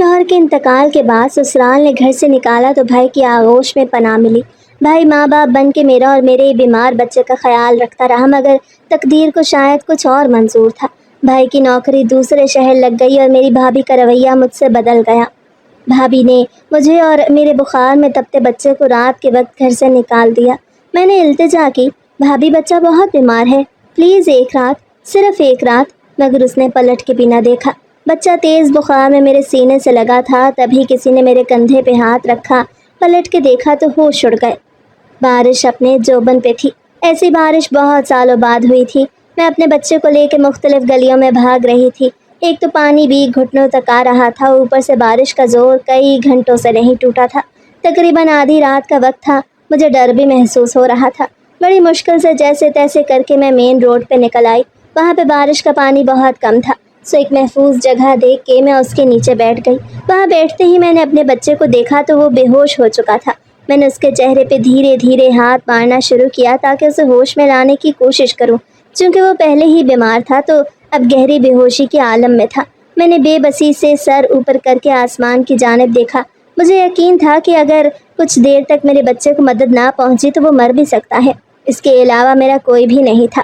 شوہر کے انتقال کے بعد سسرال نے گھر سے نکالا تو بھائی کی آغوش میں پناہ ملی۔ بھائی ماں باپ بن کے میرا اور میرے بیمار بچے کا خیال رکھتا رہا، مگر تقدیر کو شاید کچھ اور منظور تھا۔ بھائی کی نوکری دوسرے شہر لگ گئی اور میری بھابھی کا رویہ مجھ سے بدل گیا۔ بھابھی نے مجھے اور میرے بخار میں تپتے بچے کو رات کے وقت گھر سے نکال دیا۔ میں نے التجا کی، بھابھی بچہ بہت بیمار ہے، پلیز ایک رات، صرف ایک رات، مگر اس نے پلٹ کے بھی نہ دیکھا۔ بچہ تیز بخار میں میرے سینے سے لگا تھا، تبھی کسی نے میرے کندھے پہ ہاتھ رکھا، پلٹ کے دیکھا تو ہوش اڑ گئے۔ بارش اپنے جوبن پہ تھی، ایسی بارش بہت سالوں بعد ہوئی تھی۔ میں اپنے بچے کو لے کے مختلف گلیوں میں بھاگ رہی تھی۔ ایک تو پانی بھی گھٹنوں تک آ رہا تھا، اوپر سے بارش کا زور کئی گھنٹوں سے نہیں ٹوٹا تھا۔ تقریباً آدھی رات کا وقت تھا، مجھے ڈر بھی محسوس ہو رہا تھا۔ بڑی مشکل سے جیسے تیسے کر کے میں مین روڈ پہ نکل آئی۔ وہاں پہ بارش کا پانی بہت کم تھا، سو ایک محفوظ جگہ دیکھ کے میں اس کے نیچے بیٹھ گئی۔ وہاں بیٹھتے ہی میں نے اپنے بچے کو دیکھا تو وہ بے ہوش ہو چکا تھا۔ میں نے اس کے چہرے پہ دھیرے دھیرے ہاتھ مارنا شروع کیا تاکہ اسے ہوش میں لانے کی کوشش کروں۔ چونکہ وہ پہلے ہی بیمار تھا تو اب گہری بے ہوشی کے عالم میں تھا۔ میں نے بے بسی سے سر اوپر کر کے آسمان کی جانب دیکھا۔ مجھے یقین تھا کہ اگر کچھ دیر تک میرے بچے کو مدد نہ پہنچی تو وہ مر بھی سکتا ہے۔ اس کے علاوہ میرا کوئی بھی نہیں تھا۔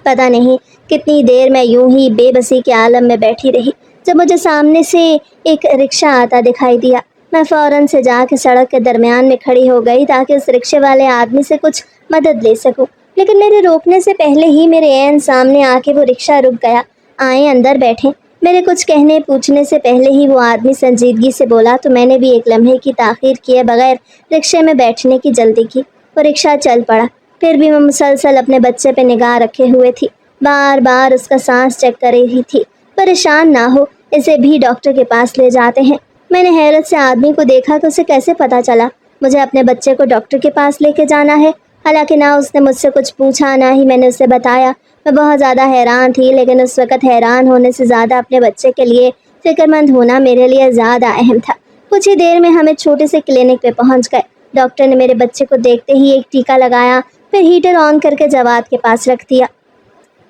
پتہ نہیں کتنی دیر میں یوں ہی بے بسی کے عالم میں بیٹھی رہی، جب مجھے سامنے سے ایک رکشہ آتا دکھائی دیا۔ میں فوراً سے جا کے سڑک کے درمیان میں کھڑی ہو گئی تاکہ اس رکشے والے آدمی سے کچھ مدد لے سکوں، لیکن میرے روکنے سے پہلے ہی میرے عین سامنے آ کے وہ رکشہ رک گیا۔ آئیں اندر بیٹھیں، میرے کچھ کہنے پوچھنے سے پہلے ہی وہ آدمی سنجیدگی سے بولا تو میں نے بھی ایک لمحے کی تاخیر کیے بغیر رکشے میں بیٹھنے کی جلدی کی۔ وہ رکشہ چل پڑا، پھر بھی میں مسلسل اپنے بچے پہ نگاہ رکھے ہوئے تھی، بار بار اس کا سانس چیک کر رہی تھی۔ پریشان نہ ہو، اسے بھی ڈاکٹر کے پاس لے جاتے ہیں۔ میں نے حیرت سے آدمی کو دیکھا کہ اسے کیسے پتہ چلا مجھے اپنے بچے کو ڈاکٹر کے پاس لے کے جانا ہے، حالانکہ نہ اس نے مجھ سے کچھ پوچھا نہ ہی میں نے اسے بتایا۔ میں بہت زیادہ حیران تھی، لیکن اس وقت حیران ہونے سے زیادہ اپنے بچے کے لیے فکر مند ہونا میرے لیے زیادہ اہم تھا۔ کچھ ہی دیر میں ہم ایک چھوٹے سے کلینک پہ پہنچ گئے۔ ڈاکٹر نے میرے بچے کو دیکھتے ہی ایک ٹیکا لگایا، پھر ہیٹر آن کر کے جواد کے پاس رکھ دیا۔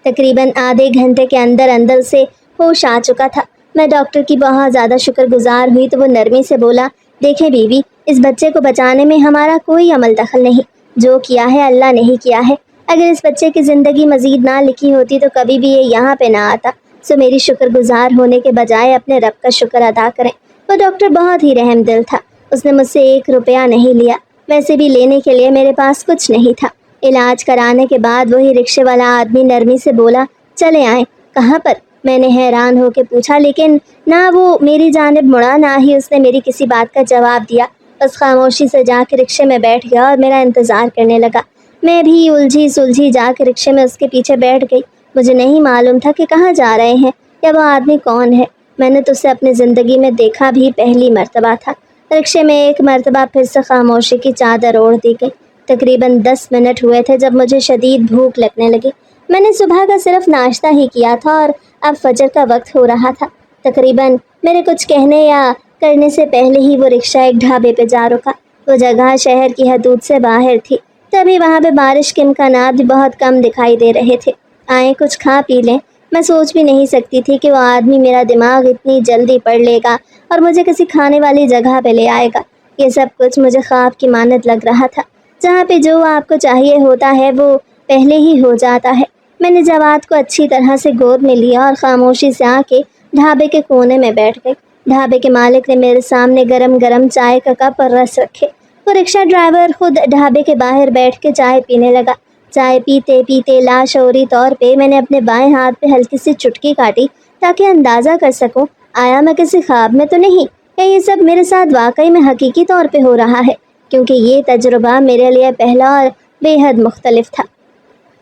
تقریباً آدھے گھنٹے کے اندر اندر سے ہوش آ چکا تھا۔ میں ڈاکٹر کی بہت زیادہ شکر گزار ہوئی تو وہ نرمی سے بولا، دیکھیں بیوی، اس بچے کو بچانے میں ہمارا کوئی عمل دخل نہیں، جو کیا ہے اللہ نے ہی کیا ہے۔ اگر اس بچے کی زندگی مزید نہ لکھی ہوتی تو کبھی بھی یہ یہاں پہ نہ آتا، سو میری شکر گزار ہونے کے بجائے اپنے رب کا شکر ادا کریں۔ وہ ڈاکٹر بہت ہی رحم دل تھا، اس نے مجھ سے 1 روپیہ نہیں لیا، ویسے بھی لینے کے لیے میرے پاس کچھ نہیں تھا۔ علاج کرانے کے بعد وہی رکشے والا آدمی نرمی سے بولا، چلے آئیں۔ کہاں پر؟ میں نے حیران ہو کے پوچھا، لیکن نہ وہ میری جانب مڑا نہ ہی اس نے میری کسی بات کا جواب دیا، بس خاموشی سے جا کے رکشے میں بیٹھ گیا اور میرا انتظار کرنے لگا۔ میں بھی الجھی سلجھی جا کے رکشے میں اس کے پیچھے بیٹھ گئی۔ مجھے نہیں معلوم تھا کہ کہاں جا رہے ہیں یا وہ آدمی کون ہے۔ میں نے تو اسے اپنی زندگی میں دیکھا بھی پہلی مرتبہ تھا۔ رکشے میں ایک مرتبہ پھر سے خاموشی کی چادر اوڑھ دی گئی۔ تقریباً 10 منٹ ہوئے تھے جب مجھے شدید بھوک لگنے لگی۔ میں نے صبح کا صرف ناشتہ ہی کیا تھا اور اب فجر کا وقت ہو رہا تھا۔ تقریباً میرے کچھ کہنے یا کرنے سے پہلے ہی وہ رکشہ ایک ڈھابے پہ جا رکا۔ وہ جگہ شہر کی حدود سے باہر تھی، تبھی وہاں پہ بارش کے امکانات بھی بہت کم دکھائی دے رہے تھے۔ آئیں کچھ کھا پی لیں۔ میں سوچ بھی نہیں سکتی تھی کہ وہ آدمی میرا دماغ اتنی جلدی پڑھ لے گا اور مجھے کسی کھانے والی جگہ پہ لے آئے گا۔ یہ سب کچھ مجھے خواب کی مانند لگ رہا تھا، جہاں پہ جو آپ کو چاہیے ہوتا ہے وہ پہلے ہی ہو جاتا ہے۔ میں نے جواد کو اچھی طرح سے گود میں لیا اور خاموشی سے آ کے ڈھابے کے کونے میں بیٹھ گئی۔ ڈھابے کے مالک نے میرے سامنے گرم گرم چائے کا کپ اور رس رکھے۔ وہ رکشہ ڈرائیور خود ڈھابے کے باہر بیٹھ کے چائے پینے لگا۔ چائے پیتے پیتے لاشعوری طور پہ میں نے اپنے بائیں ہاتھ پہ ہلکی سی چٹکی کاٹی تاکہ اندازہ کر سکوں آیا میں کسی خواب میں تو نہیں، یا یہ سب میرے ساتھ واقعی میں حقیقی طور پہ ہو رہا ہے، کیونکہ یہ تجربہ میرے لیے پہلا اور بے حد مختلف تھا۔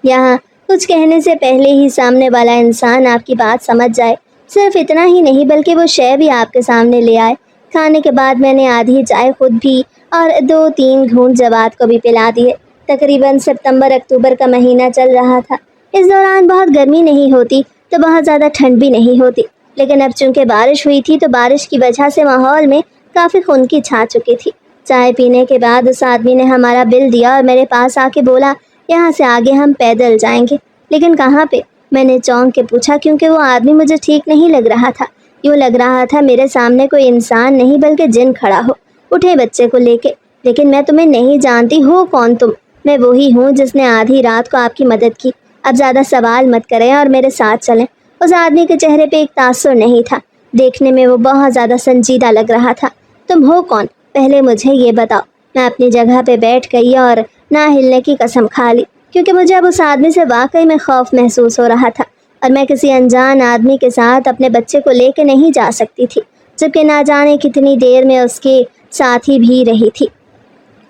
یہاں کچھ کہنے سے پہلے ہی سامنے والا انسان آپ کی بات سمجھ جائے، صرف اتنا ہی نہیں بلکہ وہ شے بھی آپ کے سامنے لے آئے۔ کھانے کے بعد میں نے آدھی چائے خود بھی اور 2-3 گھونٹ جواد کو بھی پلا دیے۔ تقریباً ستمبر اکتوبر کا مہینہ چل رہا تھا۔ اس دوران بہت گرمی نہیں ہوتی تو بہت زیادہ ٹھنڈ بھی نہیں ہوتی، لیکن اب چونکہ بارش ہوئی تھی تو بارش کی وجہ سے ماحول میں کافی خنکی چھا چکی تھی۔ چائے پینے کے بعد اس آدمی نے ہمارا بل دیا اور میرے پاس آ کے بولا، یہاں سے آگے ہم پیدل جائیں گے۔ لیکن کہاں پہ؟ میں نے چونک کے پوچھا، کیونکہ وہ آدمی مجھے ٹھیک نہیں لگ رہا تھا۔ یوں لگ رہا تھا میرے سامنے کوئی انسان نہیں بلکہ جن کھڑا ہو۔ اٹھے بچے کو لے کے۔ لیکن میں تمہیں نہیں جانتی، ہو کون تم؟ میں وہی ہوں جس نے آدھی رات کو آپ کی مدد کی۔ اب زیادہ سوال مت کریں اور میرے ساتھ چلیں۔ اس آدمی کے چہرے پہ ایک تاثر نہیں تھا، دیکھنے میں وہ بہت زیادہ سنجیدہ لگ رہا تھا۔ تم ہو کون؟ پہلے مجھے یہ بتاؤ۔ میں اپنی جگہ پہ بیٹھ گئی اور نہ ہلنے کی قسم کھا لی، کیونکہ مجھے اب اس آدمی سے واقعی میں خوف محسوس ہو رہا تھا، اور میں کسی انجان آدمی کے ساتھ اپنے بچے کو لے کے نہیں جا سکتی تھی، جبکہ نہ جانے کتنی دیر میں اس کے ساتھ ہی بھی رہی تھی۔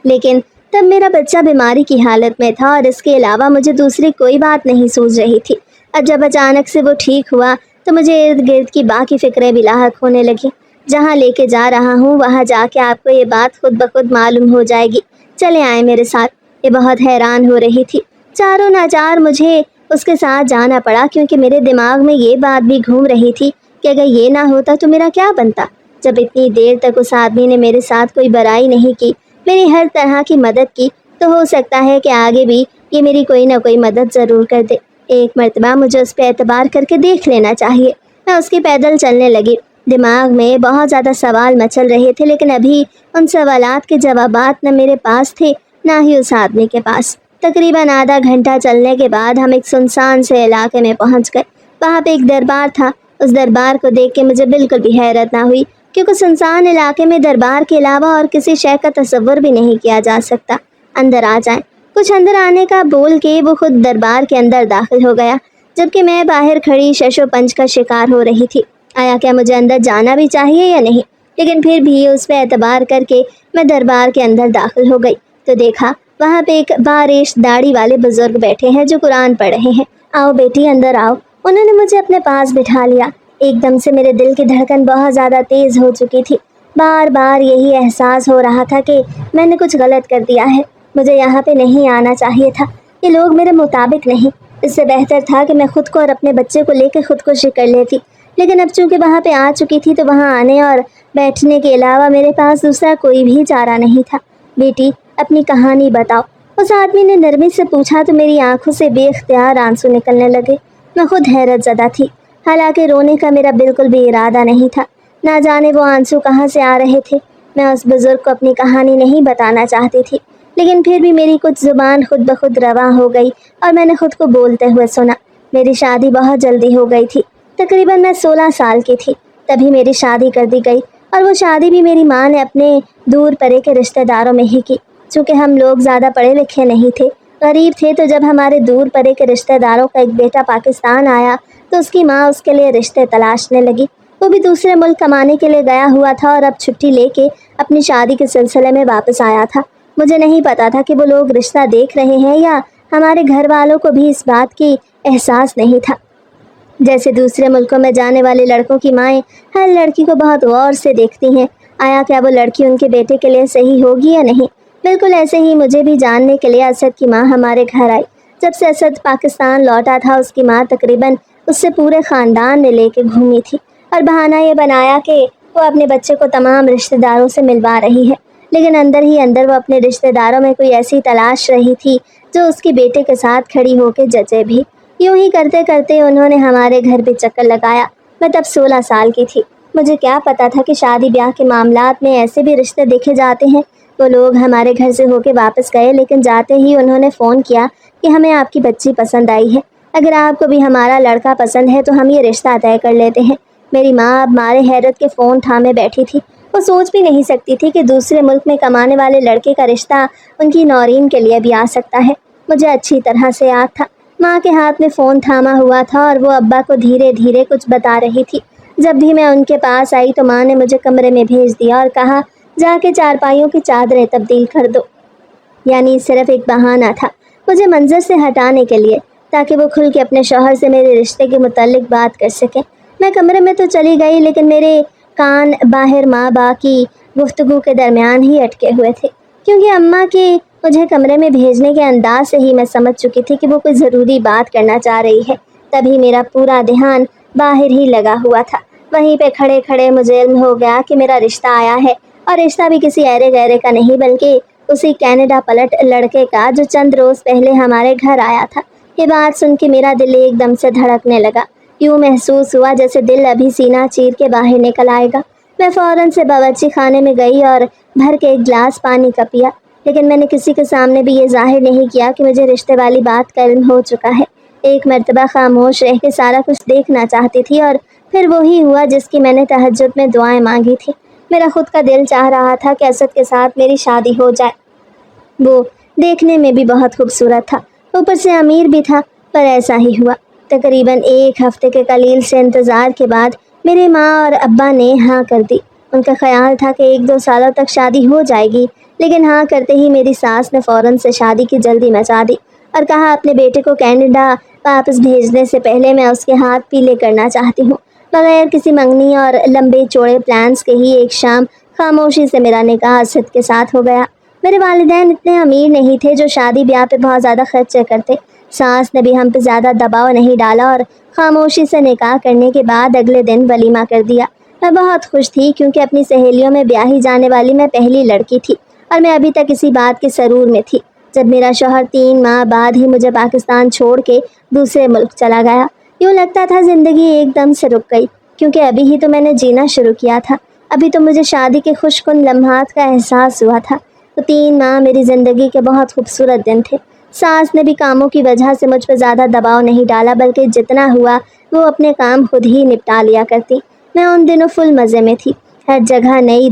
لیکن تب میرا بچہ بیماری کی حالت میں تھا اور اس کے علاوہ مجھے دوسری کوئی بات نہیں سوچ رہی تھی۔ اب جب اچانک سے وہ ٹھیک ہوا تو مجھے ارد گرد کی باقی فکریں بھی لاحق ہونے لگیں۔ جہاں لے کے جا رہا ہوں وہاں جا کے آپ کو یہ بات خود بخود معلوم ہو جائے گی۔ چلے آئے میرے ساتھ۔ یہ بہت حیران ہو رہی تھی۔ چاروں ناچار مجھے اس کے ساتھ جانا پڑا، کیونکہ میرے دماغ میں یہ بات بھی گھوم رہی تھی کہ اگر یہ نہ ہوتا تو میرا کیا بنتا۔ جب اتنی دیر تک اس آدمی نے میرے ساتھ کوئی برائی نہیں کی، میری ہر طرح کی مدد کی، تو ہو سکتا ہے کہ آگے بھی یہ میری کوئی نہ کوئی مدد ضرور کر دے۔ ایک مرتبہ مجھے اس پہ اعتبار کر کے دیکھ لینا چاہیے۔ میں اس کی پیدل چلنے لگی۔ دماغ میں بہت زیادہ سوال مچل رہے تھے، لیکن ابھی ان سوالات کے جوابات نہ میرے پاس تھے نہ ہی اس آدمی کے پاس۔ تقریباً آدھا گھنٹہ چلنے کے بعد ہم ایک سنسان سے علاقے میں پہنچ گئے۔ وہاں پہ ایک دربار تھا۔ اس دربار کو دیکھ کے مجھے بالکل بھی حیرت نہ ہوئی، کیونکہ سنسان علاقے میں دربار کے علاوہ اور کسی شے کا تصور بھی نہیں کیا جا سکتا۔ اندر آ جائیں۔ کچھ اندر آنے کا بول کے وہ خود دربار کے اندر داخل ہو گیا، جبکہ میں باہر کھڑی شش و پنج کا شکار ہو رہی تھی۔ آیا کیا مجھے اندر جانا بھی چاہیے یا نہیں؟ لیکن پھر بھی اس پہ اعتبار کر کے میں دربار کے اندر داخل ہو گئی تو دیکھا وہاں پہ ایک باریش داڑھی والے بزرگ بیٹھے ہیں جو قرآن پڑھ رہے ہیں۔ آؤ بیٹی اندر آؤ۔ انہوں نے مجھے اپنے پاس بٹھا لیا۔ ایک دم سے میرے دل کی دھڑکن بہت زیادہ تیز ہو چکی تھی۔ بار بار یہی احساس ہو رہا تھا کہ میں نے کچھ غلط کر دیا ہے، مجھے یہاں پہ نہیں آنا چاہیے تھا، یہ لوگ میرے مطابق نہیں۔ اس سے بہتر تھا کہ میں خود کو اور اپنے بچے کو لے کے خودکشی کر لیتی، لیکن اب چونکہ وہاں پہ آ چکی تھی تو وہاں آنے اور بیٹھنے کے علاوہ میرے پاس دوسرا کوئی بھی چارہ نہیں تھا۔ بیٹی اپنی کہانی بتاؤ، اس آدمی نے نرمی سے پوچھا تو میری آنکھوں سے بے اختیار آنسو نکلنے لگے۔ میں خود حیرت زدہ تھی، حالانکہ رونے کا میرا بالکل بھی ارادہ نہیں تھا۔ نہ جانے وہ آنسو کہاں سے آ رہے تھے۔ میں اس بزرگ کو اپنی کہانی نہیں بتانا چاہتی تھی، لیکن پھر بھی میری کچھ زبان خود بخود رواں ہو گئی اور میں نے خود کو بولتے ہوئے سنا۔ میری شادی بہت جلدی ہو گئی تھی، تقریباً میں 16 سال کی تھی، تبھی میری شادی کر دی گئی، اور وہ شادی بھی میری ماں نے اپنے دور پرے کے رشتہ داروں میں ہی کی۔ چونکہ ہم لوگ زیادہ پڑھے لکھے نہیں تھے، غریب تھے، تو جب ہمارے دور پرے کے رشتہ داروں کا ایک بیٹا پاکستان آیا تو اس کی ماں اس کے لیے رشتے تلاشنے لگی۔ وہ بھی دوسرے ملک کمانے کے لیے گیا ہوا تھا اور اب چھٹی لے کے اپنی شادی کے سلسلے میں واپس آیا تھا۔ مجھے نہیں پتا تھا کہ وہ لوگ رشتہ دیکھ رہے ہیں یا ہمارے گھر والوں کو بھی اس بات کی احساس نہیں تھا۔ جیسے دوسرے ملکوں میں جانے والے لڑکوں کی مائیں ہر لڑکی کو بہت غور سے دیکھتی ہیں، آیا کیا وہ لڑکی ان کے بیٹے کے لیے صحیح ہوگی یا نہیں۔ بالکل ایسے ہی مجھے بھی جاننے کے لیے اسد کی ماں ہمارے گھر آئی۔ جب سے اسد پاکستان لوٹا تھا اس کی ماں تقریباً اس سے پورے خاندان میں لے کے گھومی تھی، اور بہانہ یہ بنایا کہ وہ اپنے بچے کو تمام رشتہ داروں سے ملوا رہی ہے، لیکن اندر ہی اندر وہ اپنے رشتہ داروں میں کوئی ایسی تلاش رہی تھی جو اس کے بیٹے کے ساتھ کھڑی ہو کے جچے بھی۔ یوں ہی کرتے کرتے انہوں نے ہمارے گھر بھی چکر لگایا۔ میں تب 16 سال کی تھی۔ مجھے کیا پتا تھا کہ شادی بیاہ کے معاملات میں ایسے بھی رشتے دیکھے جاتے ہیں۔ وہ لوگ ہمارے گھر سے ہو کے واپس گئے، لیکن جاتے ہی انہوں نے فون کیا کہ ہمیں آپ کی بچی پسند آئی ہے، اگر آپ کو بھی ہمارا لڑکا پسند ہے تو ہم یہ رشتہ طے کر لیتے ہیں۔ میری ماں اب مارے حیرت کے فون تھامے بیٹھی تھی۔ وہ سوچ بھی نہیں سکتی تھی کہ دوسرے ملک میں کمانے والے لڑکے کا رشتہ ان کی نورین کے لیے بھی آ سکتا ہے۔ مجھے اچھی طرح سے یاد تھا، ماں کے ہاتھ میں فون تھاما ہوا تھا اور وہ ابا کو دھیرے دھیرے کچھ بتا رہی تھی۔ جب بھی میں ان کے پاس آئی تو ماں نے مجھے کمرے میں بھیج دیا اور کہا جا کے چارپائیوں کی چادریں تبدیل کر دو۔ یعنی صرف ایک بہانہ تھا مجھے منظر سے ہٹانے کے لیے، تاکہ وہ کھل کے اپنے شوہر سے میرے رشتے کے متعلق بات کر سکے۔ میں کمرے میں تو چلی گئی، لیکن میرے کان باہر ماں باپ کی گفتگو کے درمیان ہی اٹکے ہوئے تھے، کیونکہ اماں کے مجھے کمرے میں بھیجنے کے انداز سے ہی میں سمجھ چکی تھی کہ وہ کوئی ضروری بات کرنا چاہ رہی ہے۔ تبھی میرا پورا دھیان باہر ہی لگا ہوا تھا۔ وہیں پہ کھڑے کھڑے مجھے علم ہو گیا کہ میرا رشتہ آیا ہے، اور رشتہ بھی کسی ایرے غیرے کا نہیں بلکہ اسی کینیڈا پلٹ لڑکے کا جو چند روز پہلے ہمارے گھر آیا تھا۔ یہ بات سن کے میرا دل ایک دم سے دھڑکنے لگا۔ یوں محسوس ہوا جیسے دل ابھی سینہ چیر کے باہر نکل آئے گا۔ میں فوراً سے باورچی خانے میں گئی اور بھر کے ایک گلاس پانی کا پیا، لیکن میں نے کسی کے سامنے بھی یہ ظاہر نہیں کیا کہ مجھے رشتے والی بات کا علم ہو چکا ہے۔ ایک مرتبہ خاموش رہ کے سارا کچھ دیکھنا چاہتی تھی، اور پھر وہی ہوا جس کی میں نے تہجد میں دعائیں مانگی تھی۔ میرا خود کا دل چاہ رہا تھا کہ اسد کے ساتھ میری شادی ہو جائے۔ وہ دیکھنے میں بھی بہت خوبصورت تھا، اوپر سے امیر بھی تھا، پر ایسا ہی ہوا۔ تقریباً ایک ہفتے کے قلیل سے انتظار کے بعد میرے ماں اور ابا نے ہاں کر دی۔ ان کا خیال تھا کہ 1-2 سالوں تک شادی ہو جائے گی، لیکن ہاں کرتے ہی میری ساس نے فوراً سے شادی کی جلدی مچا دی اور کہا اپنے بیٹے کو کینیڈا واپس بھیجنے سے پہلے میں اس کے ہاتھ پیلے کرنا چاہتی ہوں۔ بغیر کسی منگنی اور لمبے چوڑے پلانس کے ہی ایک شام خاموشی سے میرا نکاح اسد کے ساتھ ہو گیا۔ میرے والدین اتنے امیر نہیں تھے جو شادی بیاہ پہ بہت زیادہ خرچے کرتے۔ ساس نے بھی ہم پہ زیادہ دباؤ نہیں ڈالا اور خاموشی سے نکاح کرنے کے بعد اگلے دن ولیمہ کر دیا۔ میں بہت خوش تھی کیونکہ اپنی سہیلیوں میں بیاہی جانے والی میں پہلی لڑکی تھی، اور میں ابھی تک اسی بات کے سرور میں تھی جب میرا شوہر 3 ماہ بعد ہی مجھے پاکستان چھوڑ کے دوسرے ملک چلا گیا۔ یوں لگتا تھا زندگی ایک دم سے رک گئی، کیونکہ ابھی ہی تو میں نے جینا شروع کیا تھا، ابھی تو مجھے شادی کے خوش کن لمحات کا احساس ہوا تھا۔ تو 3 ماہ میری زندگی کے بہت خوبصورت دن تھے۔ ساس نے بھی کاموں کی وجہ سے مجھ پہ زیادہ دباؤ نہیں ڈالا، بلکہ جتنا ہوا وہ اپنے کام خود ہی نپٹا لیا کرتی۔ میں ان دنوں فل مزے میں تھی، ہر جگہ نئی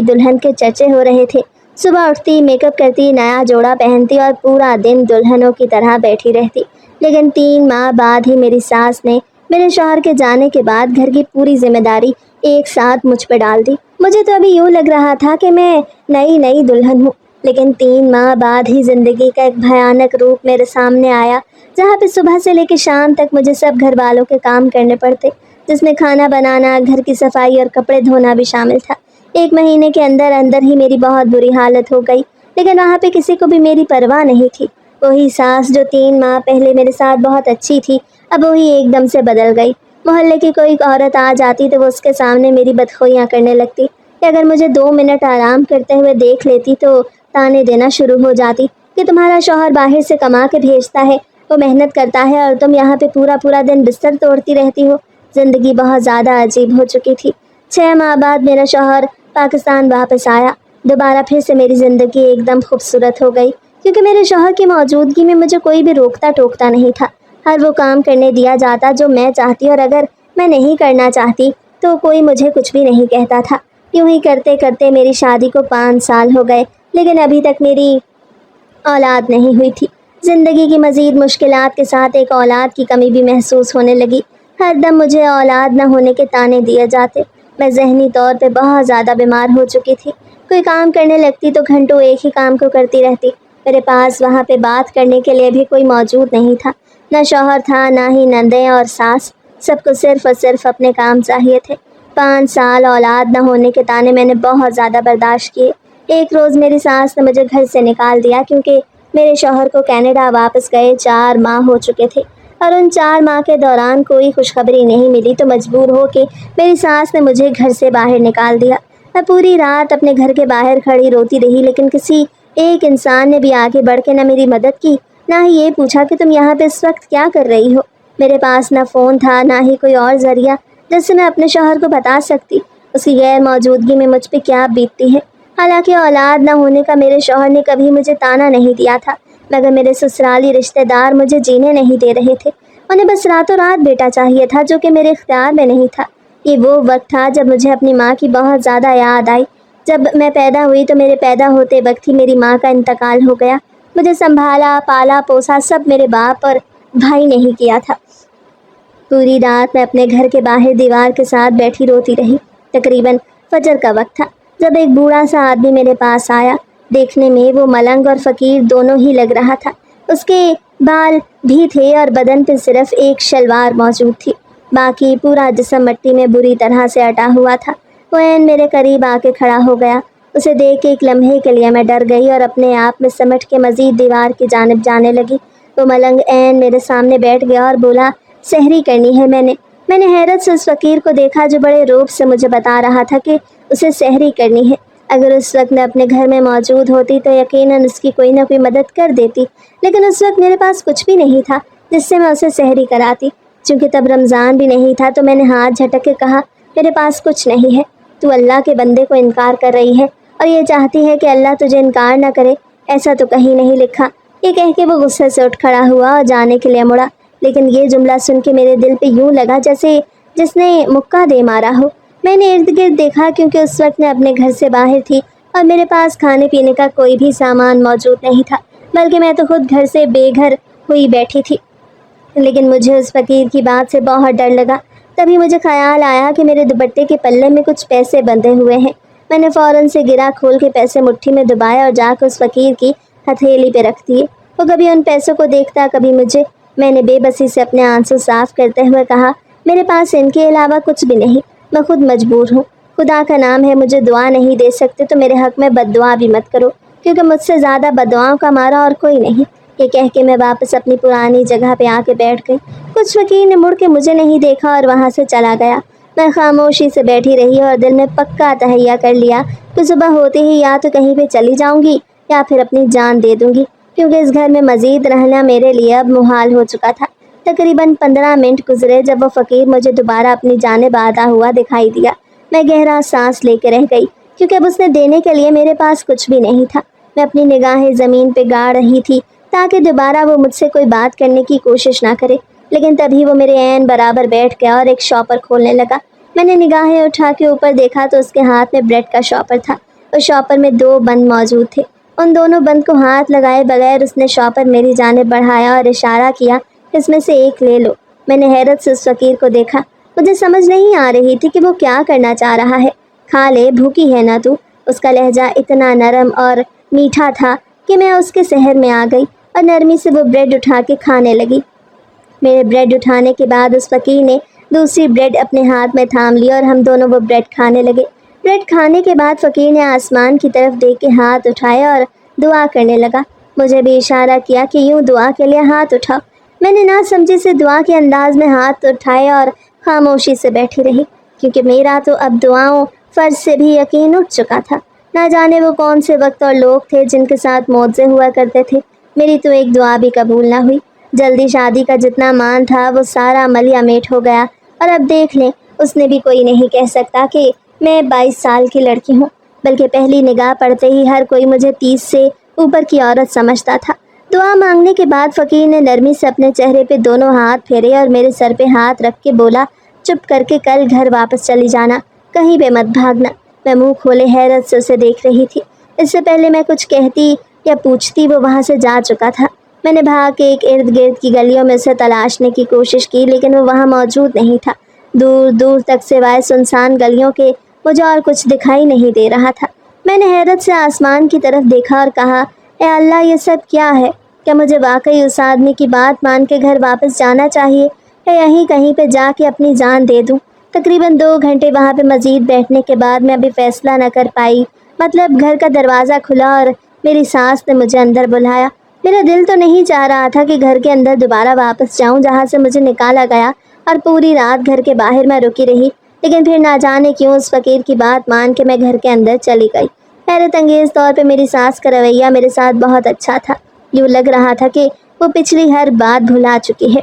دلہن کے چرچے ہو رہے تھے۔ صبح اٹھتی، میک اپ کرتی، نیا جوڑا پہنتی اور پورا دن دلہنوں کی طرح بیٹھی رہتی۔ لیکن 3 ماہ بعد ہی میری ساس نے میرے شوہر کے جانے کے بعد گھر کی پوری ذمہ داری ایک ساتھ مجھ پہ ڈال دی۔ مجھے تو ابھی یوں لگ رہا تھا کہ میں نئی دلہن ہوں، لیکن 3 ماہ بعد ہی زندگی کا ایک بھیانک روپ میرے سامنے آیا، جہاں پہ صبح سے لے کے شام تک مجھے سب گھر والوں کے کام کرنے پڑتے، جس میں کھانا بنانا، گھر کی صفائی اور کپڑے دھونا بھی شامل تھا۔ 1 مہینے کے اندر ہی میری بہت بری حالت ہو گئی، لیکن وہاں پہ کسی کو بھی میری پرواہ نہیں تھی۔ وہی ساس جو 3 ماہ پہلے میرے ساتھ بہت اچھی تھی، اب وہی ایک دم سے بدل گئی۔ محلے کی کوئی عورت آ جاتی تو وہ اس کے سامنے میری بدخوئیاں کرنے لگتی، کہ اگر مجھے 2 منٹ آرام کرتے ہوئے دیکھ لیتی تو تانے دینا شروع ہو جاتی کہ تمہارا شوہر باہر سے کما کے بھیجتا ہے، وہ محنت کرتا ہے اور تم یہاں پہ پورا دن بستر توڑتی رہتی ہو۔ زندگی بہت زیادہ عجیب ہو چکی تھی۔ 6 ماہ بعد میرا شوہر پاکستان واپس آیا۔ دوبارہ پھر سے میری زندگی ایک دم خوبصورت ہو گئی، کیونکہ میرے شوہر کی موجودگی میں مجھے کوئی بھی روکتا ٹوکتا نہیں تھا۔ ہر وہ کام کرنے دیا جاتا جو میں چاہتی، اور اگر میں نہیں کرنا چاہتی تو کوئی مجھے کچھ بھی نہیں کہتا تھا۔ یوں ہی کرتے کرتے میری شادی کو 5 سال ہو گئے، لیکن ابھی تک میری اولاد نہیں ہوئی تھی۔ زندگی کی مزید مشکلات کے ساتھ ایک اولاد کی کمی بھی محسوس ہونے لگی۔ ہر دم مجھے اولاد نہ ہونے کے طعنے دیے جاتے۔ میں ذہنی طور پہ بہت زیادہ بیمار ہو چکی تھی۔ کوئی کام کرنے لگتی تو گھنٹوں ایک ہی کام کو کرتی رہتی۔ میرے پاس وہاں پہ بات کرنے کے لیے بھی کوئی موجود نہیں تھا، نہ شوہر تھا، نہ ہی نندیں اور ساس۔ سب کو صرف اور صرف اپنے کام چاہیے تھے۔ 5 سال اولاد نہ ہونے کے طعنے میں نے بہت زیادہ برداشت کیے۔ ایک روز میری ساس نے مجھے گھر سے نکال دیا، کیونکہ میرے شوہر کو کینیڈا واپس گئے 4 ماہ ہو چکے تھے، اور ان 4 ماہ کے دوران کوئی خوشخبری نہیں ملی، تو مجبور ہو کے میری ساس نے مجھے گھر سے باہر نکال دیا۔ میں پوری رات اپنے گھر کے باہر کھڑی روتی رہی، لیکن کسی ایک انسان نے بھی آگے بڑھ کے نہ میری مدد کی، نہ ہی یہ پوچھا کہ تم یہاں پہ اس وقت کیا کر رہی ہو۔ میرے پاس نہ فون تھا، نہ ہی کوئی اور ذریعہ جس سے میں اپنے شوہر کو بتا سکتی اس کی غیر موجودگی میں مجھ پہ کیا بیتتی ہے۔ حالانکہ اولاد نہ ہونے کا میرے شوہر نے کبھی مجھے طعنہ نہیں دیا تھا، مگر میرے سسرالی رشتہ دار مجھے جینے نہیں دے رہے تھے۔ انہیں بس راتوں رات بیٹا چاہیے تھا، جو کہ میرے اختیار میں نہیں تھا۔ یہ وہ وقت تھا جب مجھے اپنی ماں کی بہت زیادہ یاد آئی۔ جب میں پیدا ہوئی تو میرے پیدا ہوتے وقت ہی میری ماں کا انتقال ہو گیا۔ مجھے سنبھالا، پالا پوسا سب میرے باپ اور بھائی نے ہی کیا تھا۔ پوری رات میں اپنے گھر کے باہر دیوار کے ساتھ بیٹھی روتی رہی۔ تقریباً فجر کا وقت تھا جب ایک بوڑھا سا آدمی میرے پاس آیا۔ دیکھنے میں وہ ملنگ اور فقیر دونوں ہی لگ رہا تھا۔ اس کے بال بھی تھے اور بدن پہ صرف ایک شلوار موجود تھی، باقی پورا جسم مٹی میں بری طرح سے اٹا ہوا تھا۔ وہ عین میرے قریب آ کے کھڑا ہو گیا۔ اسے دیکھ کے ایک لمحے کے لیے میں ڈر گئی اور اپنے آپ میں سمٹ کے مزید دیوار کی جانب جانے لگی۔ وہ ملنگ عین میرے سامنے بیٹھ گیا اور بولا، سحری کرنی ہے۔ میں نے حیرت سے اس فقیر کو دیکھا جو بڑے روب سے مجھے بتا رہا تھا کہ اسے سحری کرنی ہے۔ اگر اس وقت میں اپنے گھر میں موجود ہوتی تو یقیناً اس کی کوئی نہ کوئی مدد کر دیتی، لیکن اس وقت میرے پاس کچھ بھی نہیں تھا جس سے میں اسے سحری کراتی۔ چونکہ تب رمضان بھی نہیں تھا تو میں نے ہاتھ جھٹک کے کہا میرے پاس کچھ نہیں ہے، تو اللہ کے بندے کو انکار کر رہی ہے اور یہ چاہتی ہے کہ اللہ تجھے انکار نہ کرے، ایسا تو کہیں نہیں لکھا۔ یہ کہہ کے وہ غصے سے اٹھ کھڑا ہوا اور جانے کے لیے مڑا، لیکن یہ جملہ سن کے میرے دل پہ یوں لگا جیسے جس نے مکہ دے مارا ہو۔ میں نے ارد گرد دیکھا کیونکہ اس وقت میں اپنے گھر سے باہر تھی اور میرے پاس کھانے پینے کا کوئی بھی سامان موجود نہیں تھا، بلکہ میں تو خود گھر سے بے گھر ہوئی بیٹھی تھی۔ لیکن مجھے اس فقیر کی بات سے بہت ڈر لگا۔ تبھی مجھے خیال آیا کہ میرے دوپٹے کے پلے میں کچھ پیسے بندھے ہوئے ہیں۔ میں نے فوراً سے گرا کھول کے پیسے مٹھی میں دبائے اور جا کر اس فقیر کی ہتھیلی پہ رکھ دیے۔ وہ کبھی ان پیسوں کو دیکھتا کبھی مجھے۔ میں نے بے بسی سے اپنے آنسو صاف کرتے ہوئے کہا میرے پاس ان کے علاوہ کچھ بھی نہیں، میں خود مجبور ہوں، خدا کا نام ہے مجھے دعا نہیں دے سکتے تو میرے حق میں بد دعا بھی مت کرو، کیونکہ مجھ سے زیادہ بد دعاؤں کا مارا اور کوئی نہیں۔ یہ کہہ کے میں واپس اپنی پرانی جگہ پہ آ کے بیٹھ گئی۔ کچھ فقیر نے مڑ کے مجھے نہیں دیکھا اور وہاں سے چلا گیا۔ میں خاموشی سے بیٹھی رہی اور دل میں پکا تہیہ کر لیا کہ صبح ہوتے ہی یا تو کہیں پہ چلی جاؤں گی یا پھر اپنی جان دے دوں گی، کیونکہ اس گھر میں مزید رہنا میرے لیے اب محال ہو چکا تھا۔ تقریباً 15 منٹ گزرے جب وہ فقیر مجھے دوبارہ اپنی جانب آتا ہوا دکھائی دیا۔ میں گہرا سانس لے کے رہ گئی، کیونکہ اب اس نے دینے کے لیے میرے پاس کچھ بھی نہیں تھا۔ میں اپنی نگاہیں زمین پہ گاڑ رہی تھی تاکہ دوبارہ وہ مجھ سے کوئی بات کرنے کی کوشش نہ کرے، لیکن تبھی وہ میرے عین برابر بیٹھ گیا اور ایک شاپر کھولنے لگا۔ میں نے نگاہیں اٹھا کے اوپر دیکھا تو اس کے ہاتھ میں بریڈ کا شاپر تھا۔ اس شاپر میں 2 بند موجود تھے۔ ان دونوں بند کو ہاتھ لگائے بغیر اس نے شاپر میری جانب بڑھایا اور اشارہ کیا اس میں سے ایک لے لو۔ میں نے حیرت سے اس فقیر کو دیکھا۔ مجھے سمجھ نہیں آ رہی تھی کہ وہ کیا کرنا چاہ رہا ہے۔ کھا لے، بھوکی ہے نا تو؟ اس کا لہجہ اتنا نرم اور میٹھا تھا کہ میں اس کے سحر میں آ گئی اور نرمی سے وہ بریڈ اٹھا کے کھانے لگی۔ میرے بریڈ اٹھانے کے بعد اس فقیر نے دوسری بریڈ اپنے ہاتھ میں تھام لی اور ہم دونوں وہ بریڈ کھانے لگے۔ بریڈ کھانے کے بعد فقیر نے آسمان کی طرف دیکھ کے ہاتھ اٹھائے اور دعا کرنے لگا۔ مجھے بھی اشارہ کیا کہ یوں دعا کے لیے ہاتھ اٹھاؤ۔ میں نے نہ سمجھی سے دعا کے انداز میں ہاتھ اٹھائے اور خاموشی سے بیٹھی رہی، کیونکہ میرا تو اب دعاؤں فرض سے بھی یقین اٹھ چکا تھا۔ نہ جانے وہ کون سے وقت اور لوگ تھے جن کے ساتھ معجزے ہوا کرتے تھے۔ میری تو ایک دعا بھی قبول نہ ہوئی۔ جلدی شادی کا جتنا مان تھا وہ سارا ملیا میٹ ہو گیا، اور اب دیکھ لیں اس نے بھی کوئی نہیں کہہ سکتا کہ میں 22 سال کی لڑکی ہوں، بلکہ پہلی نگاہ پڑتے ہی ہر کوئی مجھے 30 سے اوپر کی عورت سمجھتا تھا۔ دعا مانگنے کے بعد فقیر نے نرمی سے اپنے چہرے پہ دونوں ہاتھ پھیرے اور میرے سر پہ ہاتھ رکھ کے بولا چپ کر کے کل گھر واپس چلی جانا، کہیں پہ مت بھاگنا۔ میں منہ کھولے حیرت سے اسے دیکھ رہی تھی۔ اس سے پہلے میں کچھ کہتی یا پوچھتی وہ وہاں سے جا چکا تھا۔ میں نے بھاگ کے ایک ارد گرد کی گلیوں میں اسے تلاشنے کی کوشش کی، لیکن وہ وہاں موجود نہیں تھا۔ دور دور تک سوائے سنسان گلیوں کے مجھے اور کچھ دکھائی نہیں دے رہا تھا۔ میں نے حیرت سے آسمان کی طرف دیکھا اور کہا اے اللہ، یہ سب کیا ہے؟ کیا مجھے واقعی اس آدمی کی بات مان کے گھر واپس جانا چاہیے یا یہیں کہیں پہ جا کے اپنی جان دے دوں؟ تقریباً 2 گھنٹے وہاں پہ مزید بیٹھنے کے بعد میں ابھی فیصلہ نہ کر پائی۔ مطلب گھر کا دروازہ کھلا اور میری ساس نے مجھے اندر بلایا۔ میرا دل تو نہیں چاہ رہا تھا کہ گھر کے اندر دوبارہ واپس جاؤں جہاں سے مجھے نکالا گیا، اور پوری رات گھر کے باہر میں رکی رہی، لیکن پھر نہ جانے کیوں اس فقیر کی بات مان کے میں گھر کے اندر چلی گئی۔ حیرت انگیز طور پہ میری ساس کا رویہ میرے ساتھ بہت اچھا تھا۔ یوں لگ رہا تھا کہ وہ پچھلی ہر بات بھلا چکی ہے۔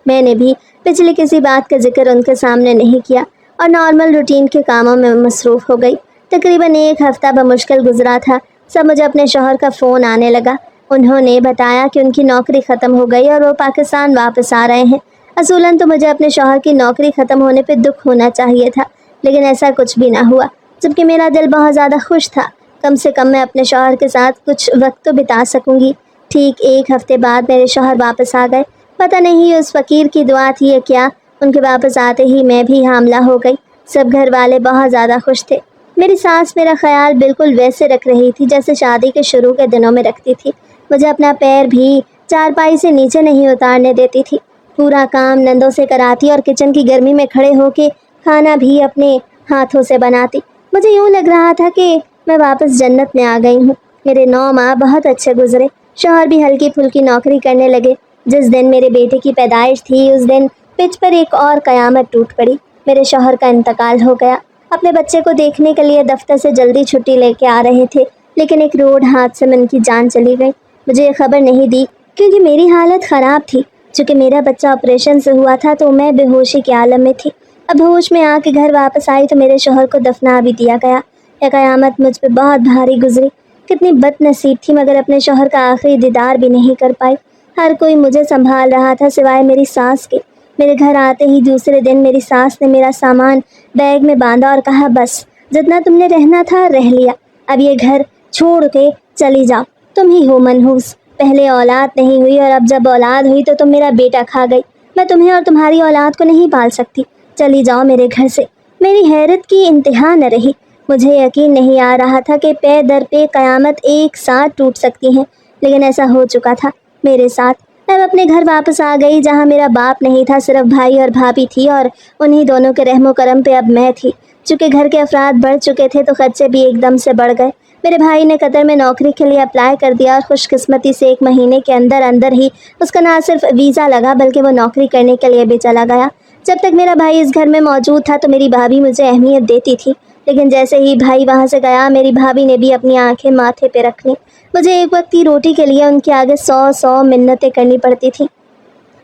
میں نے بھی پچھلی کسی بات کا ذکر ان کے سامنے نہیں کیا اور نارمل روٹین کے کاموں میں مصروف ہو گئی۔ تقریباً 1 ہفتہ بمشکل گزرا تھا۔ سب مجھے اپنے شوہر کا فون آنے لگا۔ انہوں نے بتایا کہ ان کی نوکری ختم ہو گئی اور وہ پاکستان واپس آ رہے ہیں۔ اصولاً تو مجھے اپنے شوہر کی نوکری ختم ہونے پہ دکھ ہونا چاہیے تھا، لیکن ایسا کچھ بھی نہ ہوا، جبکہ میرا دل بہت زیادہ خوش تھا۔ کم سے کم میں اپنے شوہر کے ساتھ کچھ وقت تو بتا سکوں گی۔ ٹھیک 1 ہفتے بعد میرے شوہر واپس آ گئے۔ پتہ نہیں اس فقیر کی دعا تھی یا کیا، ان کے واپس آتے ہی میں بھی حاملہ ہو گئی۔ سب گھر والے بہت زیادہ خوش تھے۔ میری ساس میرا خیال بالکل ویسے رکھ رہی تھی جیسے شادی کے شروع کے دنوں میں رکھتی تھی۔ مجھے اپنا پیر بھی چارپائی سے نیچے نہیں اتارنے دیتی تھی۔ پورا کام نندوں سے کراتی اور کچن کی گرمی میں کھڑے ہو کے کھانا بھی اپنے ہاتھوں سے بناتی۔ مجھے یوں لگ رہا تھا کہ میں واپس جنت میں آ گئی ہوں۔ میرے 9 ماہ بہت اچھے گزرے۔ شوہر بھی ہلکی پھلکی نوکری کرنے لگے۔ جس دن میرے بیٹے کی پیدائش تھی اس دن پچ پر ایک اور قیامت ٹوٹ پڑی۔ میرے شوہر کا انتقال ہو گیا۔ اپنے بچے کو دیکھنے کے لیے دفتر سے جلدی چھٹی لے کے آ رہے تھے، لیکن ایک روڈ حادثے میں ان کی جان چلی گئی۔ مجھے یہ خبر نہیں دی کیونکہ میری حالت خراب تھی۔ چونکہ میرا بچہ آپریشن سے ہوا تھا تو میں بے ہوشی کے عالم میں تھی۔ اب ہوش میں آ کے گھر واپس آئی تو میرے شوہر کو دفنا بھی دیا گیا۔ یہ قیامت مجھ پہ بہت بھاری گزری۔ کتنی بد نصیب تھی مگر اپنے شوہر کا آخری دیدار بھی نہیں کر پائی۔ ہر کوئی مجھے سنبھال رہا تھا سوائے میری ساس کے۔ میرے گھر آتے ہی دوسرے دن میری ساس نے میرا سامان بیگ میں باندھا اور کہا بس جتنا تم نے رہنا تھا رہ لیا، اب یہ گھر چھوڑ کے چلی جاؤ، تم ہی ہو منحوس، پہلے اولاد نہیں ہوئی اور اب جب اولاد ہوئی تو تم میرا بیٹا کھا گئی، میں تمہیں اور تمہاری اولاد کو نہیں پال سکتی، چلی جاؤ میرے گھر سے۔ میری حیرت کی انتہا نہ رہی۔ مجھے یقین نہیں آ رہا تھا کہ پے در پہ قیامت ایک ساتھ ٹوٹ سکتی ہیں، لیکن ایسا ہو چکا تھا میرے ساتھ۔ میں اب اپنے گھر واپس آ گئی جہاں میرا باپ نہیں تھا، صرف بھائی اور بھابھی تھی اور انہی دونوں کے رحم و کرم پہ اب میں تھی۔ چونکہ گھر کے افراد بڑھ چکے تھے تو خرچے بھی ایک دم سے بڑھ گئے۔ میرے بھائی نے قطر میں نوکری کے لیے اپلائی کر دیا اور خوش قسمتی سے 1 مہینے کے اندر ہی اس کا نہ صرف ویزا لگا بلکہ وہ نوکری کرنے کے لیے بھی چلا گیا۔ جب تک میرا بھائی اس گھر میں موجود تھا تو میری بھابھی مجھے اہمیت دیتی تھی، لیکن جیسے ہی بھائی وہاں سے گیا میری بھابھی نے بھی اپنی آنکھیں ماتھے پہ رکھ لیں۔ مجھے ایک وقت کی روٹی کے لیے ان کے آگے 100 منتیں کرنی پڑتی تھیں۔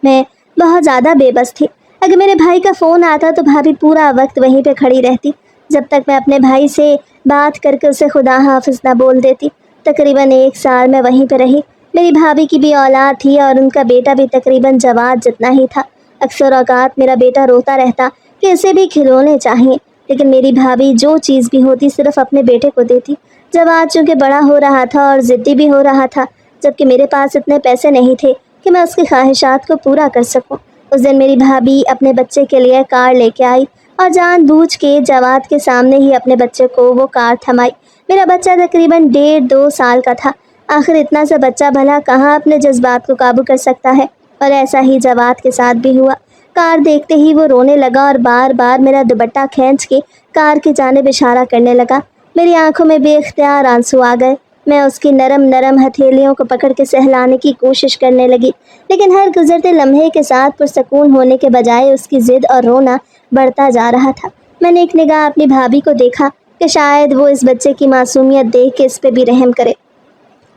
میں بہت زیادہ بے بس تھی۔ اگر میرے بھائی کا فون آتا تو بھابھی پورا وقت وہیں پہ کھڑی رہتی جب تک میں اپنے بھائی سے بات کر کے اسے خدا حافظ نہ بول دیتی۔ تقریباً 1 سال میں وہیں پہ رہی۔ میری بھابھی کی بھی اولاد تھی اور ان کا بیٹا بھی تقریباً جواد جتنا ہی تھا۔ اکثر اوقات میرا بیٹا روتا رہتا کہ اسے بھی کھلونے چاہیے، لیکن میری بھابھی جو چیز بھی ہوتی صرف اپنے بیٹے کو دیتی۔ جواد چونکہ بڑا ہو رہا تھا اور ضدی بھی ہو رہا تھا، جبکہ میرے پاس اتنے پیسے نہیں تھے کہ میں اس کی خواہشات کو پورا کر سکوں۔ اس دن میری بھابھی اپنے بچے کے لیے کار لے کے آئی اور جان بوجھ کے جواد کے سامنے ہی اپنے بچے کو وہ کار تھمائی۔ میرا بچہ تقریباً 1.5-2 سال کا تھا۔ آخر اتنا سا بچہ بھلا کہاں اپنے جذبات کو قابو کر سکتا ہے، اور ایسا ہی جواد کے ساتھ بھی ہوا۔ کار دیکھتے ہی وہ رونے لگا اور بار بار میرا دوپٹہ کھینچ کے کار کی جانب اشارہ کرنے لگا۔ میری آنکھوں میں بے اختیار آنسو آ گئے۔ میں اس کی نرم نرم ہتھیلیوں کو پکڑ کے سہلانے کی کوشش کرنے لگی، لیکن ہر گزرتے لمحے کے ساتھ پرسکون ہونے کے بجائے اس کی ضد اور رونا بڑھتا جا رہا تھا۔ میں نے ایک نگاہ اپنی بھابھی کو دیکھا کہ شاید وہ اس بچے کی معصومیت دیکھ کے اس پہ بھی رحم کرے،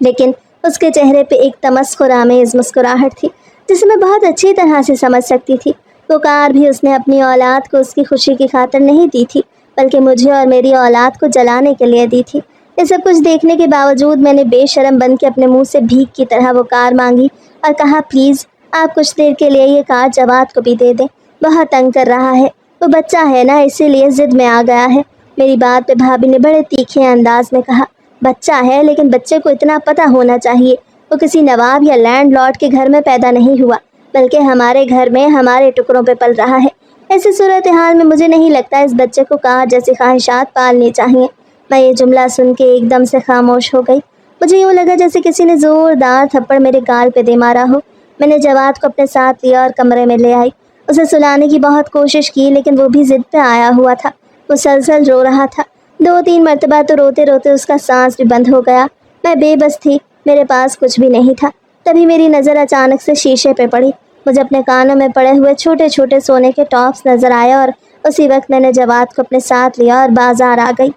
لیکن اس کے چہرے پہ ایک تمسخر آمیز مسکراہٹ تھی جسے میں بہت اچھی طرح سے سمجھ سکتی تھی۔ وہ کار بھی اس نے اپنی اولاد کو اس کی خوشی کی خاطر نہیں دی تھی، بلکہ مجھے اور میری اولاد کو جلانے کے لیے دی تھی۔ یہ سب کچھ دیکھنے کے باوجود میں نے بے شرم بن کے اپنے منہ سے بھیک کی طرح وہ کار مانگی اور کہا پلیز آپ کچھ دیر کے لیے یہ کار جواد کو بھی دے دیں، بہت تنگ کر رہا ہے، وہ بچہ ہے نا اسی لیے ضد میں آ گیا ہے۔ میری بات پہ بھابھی نے بڑے تیکھے انداز میں کہا بچہ ہے لیکن بچے کو اتنا پتہ ہونا چاہیے وہ کسی نواب یا لینڈ لارڈ کے گھر میں پیدا نہیں ہوا، بلکہ ہمارے گھر میں ہمارے ٹکڑوں پہ پل رہا ہے۔ ایسی صورتحال میں مجھے نہیں لگتا اس بچے کو کار جیسی خواہشات پالنی چاہیے۔ میں یہ جملہ سن کے ایک دم سے خاموش ہو گئی۔ مجھے یوں لگا جیسے کسی نے زوردار تھپڑ میرے گال پہ دے مارا ہو۔ میں نے جواد کو اپنے ساتھ لیا اور کمرے میں لے آئی۔ اسے سلانے کی بہت کوشش کی لیکن وہ بھی ضد پہ آیا ہوا تھا۔ مسلسل رو رہا تھا۔ 2-3 مرتبہ تو روتے روتے اس کا سانس بھی بند ہو گیا۔ میں بے بس تھی، میرے پاس کچھ بھی نہیں تھا۔ تبھی میری نظر اچانک سے شیشے پہ پڑی۔ مجھے اپنے کانوں میں پڑے ہوئے چھوٹے چھوٹے سونے کے ٹاپس نظر آئے اور اسی وقت میں نے جواد کو اپنے ساتھ لیا اور بازار آ گئی۔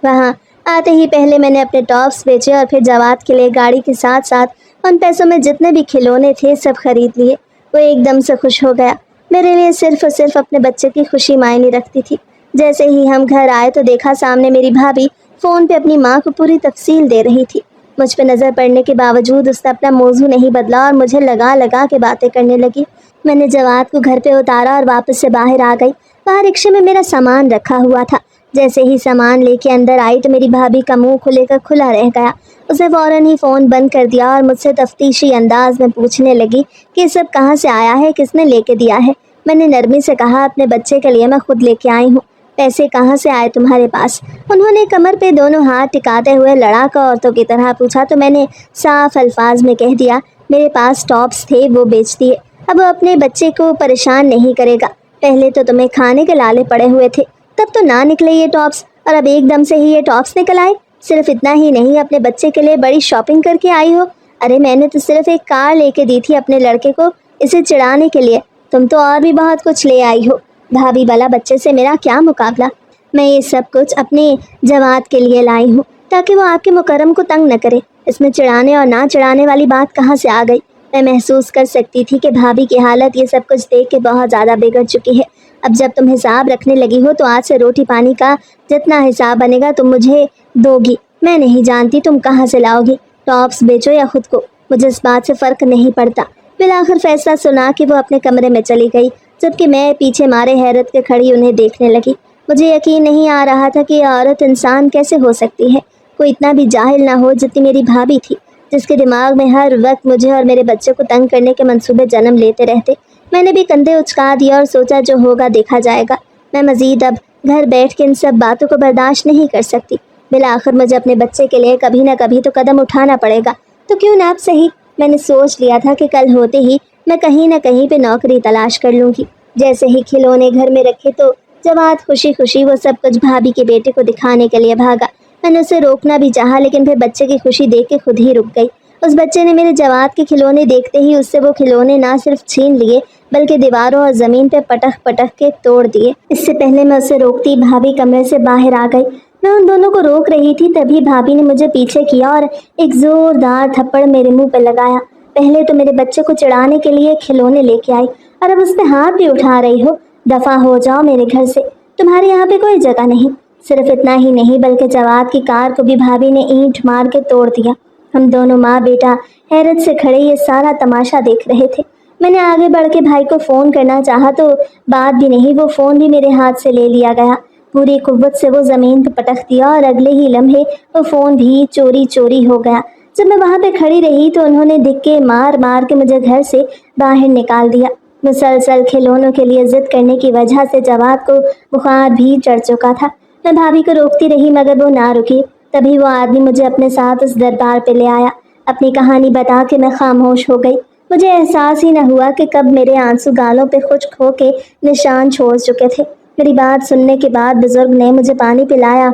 وہاں آتے ہی پہلے میں نے اپنے ٹاپس بیچے اور پھر جواد کے لیے گاڑی کے ساتھ ساتھ ان پیسوں میں جتنے بھی کھلونے تھے سب خرید لیے۔ وہ ایک دم سے خوش ہو گیا۔ میرے لیے صرف اور صرف اپنے بچے کی خوشی معنی رکھتی تھی۔ جیسے ہی ہم گھر آئے تو دیکھا سامنے میری بھابھی فون پہ اپنی ماں کو پوری تفصیل دے رہی تھی۔ مجھ پہ نظر پڑنے کے باوجود اس نے اپنا موضوع نہیں بدلا اور مجھے لگا لگا کے باتیں کرنے لگی۔ میں نے جواد کو گھر پہ اتارا اور واپس سے باہر آ گئی۔ باہر رکشے میں میرا سامان رکھا ہوا تھا۔ جیسے ہی سامان لے کے اندر آئی تو میری بھابھی کا منہ کھلے کر کھلا رہ گیا۔ اس نے فوراً ہی فون بند کر دیا اور مجھ سے تفتیشی انداز میں پوچھنے لگی کہ یہ سب کہاں سے آیا ہے، کس نے لے کے دیا ہے۔ میں نے نرمی سے کہا اپنے بچے کے لیے میں خود لے کے آئی ہوں۔ پیسے کہاں سے آئے تمہارے پاس؟ انہوں نے کمر پہ دونوں ہاتھ ٹکاتے ہوئے لڑاکا عورتوں کی طرح پوچھا تو میں نے صاف الفاظ میں کہہ دیا میرے پاس ٹاپس تھے، وہ بیچ دیے۔ اب وہ اپنے بچے کو پریشان نہیں کرے گا۔ پہلے تو تمہیں کھانے کے لالے پڑے ہوئے تھے، تب تو نہ نکلے یہ ٹاپس، اور اب ایک دم سے ہی یہ ٹاپس نکل آئے۔ صرف اتنا ہی نہیں، اپنے بچے کے لیے بڑی شاپنگ کر کے آئی ہو۔ ارے میں نے تو صرف ایک کار لے کے دی تھی اپنے لڑکے کو اسے چڑھانے کے لیے، تم تو اور بھی بہت کچھ لے آئی ہو۔ بھابھی والا بچے سے میرا کیا مقابلہ؟ میں یہ سب کچھ اپنے جواد کے لیے لائی ہوں تاکہ وہ آپ کے مکرم کو تنگ نہ کرے۔ اس میں چڑھانے اور نہ چڑھانے والی بات کہاں سے آ گئی؟ میں محسوس کر سکتی تھی کہ بھابھی کی حالت یہ سب کچھ دیکھ کے بہت زیادہ بگڑ چکی ہے۔ اب جب تم حساب رکھنے لگی ہو تو آج سے روٹی پانی کا جتنا حساب بنے گا تم مجھے دو گی۔ میں نہیں جانتی تم کہاں سے لاؤ گی، ٹاپس بیچو یا خود کو، مجھے اس بات سے فرق نہیں پڑتا۔ بالآخر فیصلہ سنا کہ وہ اپنے کمرے میں چلی گئی، جبکہ میں پیچھے مارے حیرت کے کھڑی انہیں دیکھنے لگی۔ مجھے یقین نہیں آ رہا تھا کہ یہ عورت انسان کیسے ہو سکتی ہے، کوئی اتنا بھی جاہل نہ ہو جتنی میری بھابھی تھی، جس کے دماغ میں ہر وقت مجھے اور میرے بچے کو تنگ کرنے کے منصوبے جنم لیتے رہتے۔ میں نے بھی کندھے اچکا دیا اور سوچا جو ہوگا دیکھا جائے گا۔ میں مزید اب گھر بیٹھ کے ان سب باتوں کو برداشت نہیں کر سکتی۔ بالآخر مجھے اپنے بچے کے لیے کبھی نہ کبھی تو قدم اٹھانا پڑے گا، تو کیوں نہ اب صحیح۔ میں نے سوچ لیا تھا کہ کل ہوتے ہی میں کہیں نہ کہیں پہ نوکری تلاش کر لوں گی۔ جیسے ہی کھلونے گھر میں رکھے تو جواد خوشی خوشی وہ سب کچھ بھابھی کے بیٹے کو دکھانے کے لیے بھاگا۔ میں نے اسے روکنا بھی چاہا لیکن پھر بچے کی خوشی دیکھ کے خود ہی رک گئی۔ اس بچے نے میرے جواد کے کھلونے دیکھتے ہی اس سے وہ کھلونے نہ صرف چھین لیے بلکہ دیواروں اور زمین پہ پٹخ پٹخ کے توڑ دیے۔ اس سے پہلے میں اسے روکتی بھابھی کمرے سے باہر آ گئی۔ میں ان دونوں کو روک رہی تھی تبھی بھابھی نے مجھے پیچھے کیا اور ایک زوردار تھپڑ میرے منہ پہ لگایا۔ پہلے تو میرے بچے کو چڑھانے کے لیے کھلونے لے کے آئی اور اب اس پہ ہاتھ بھی اٹھا رہی ہو۔ دفع ہو جاؤ میرے گھر سے، تمہارے یہاں پہ کوئی جگہ نہیں۔ صرف اتنا ہی نہیں بلکہ جواد کی کار کو بھی بھابھی نے اینٹ مار کے توڑ دیا۔ ہم دونوں ماں بیٹا حیرت سے کھڑے یہ سارا تماشا دیکھ رہے تھے۔ میں نے آگے بڑھ کے بھائی کو فون کرنا چاہا تو بات بھی نہیں، وہ فون بھی میرے ہاتھ سے لے لیا گیا۔ پوری قوت سے وہ زمین پہ پٹخ دیا اور اگلے ہی لمحے وہ فون بھی چوری چوری ہو گیا۔ جب میں وہاں پہ کھڑی رہی تو انہوں نے دھکے مار مار کے مجھے گھر سے باہر نکال دیا۔ مسلسل کھلونوں کے لیے ضد کرنے کی وجہ سے جواد کو بخار بھی چڑھ چکا تھا۔ میں بھابھی کو روکتی رہی مگر وہ نہ رکی۔ تبھی وہ آدمی مجھے اپنے ساتھ اس دربار پہ لے آیا۔ اپنی کہانی بتا کے میں خاموش ہو گئی۔ مجھے احساس ہی نہ ہوا کہ کب میرے آنسو گالوں پہ خشک ہو کے نشان چھوڑ چکے تھے۔ میری بات سننے کے بعد بزرگ نے مجھے پانی پلایا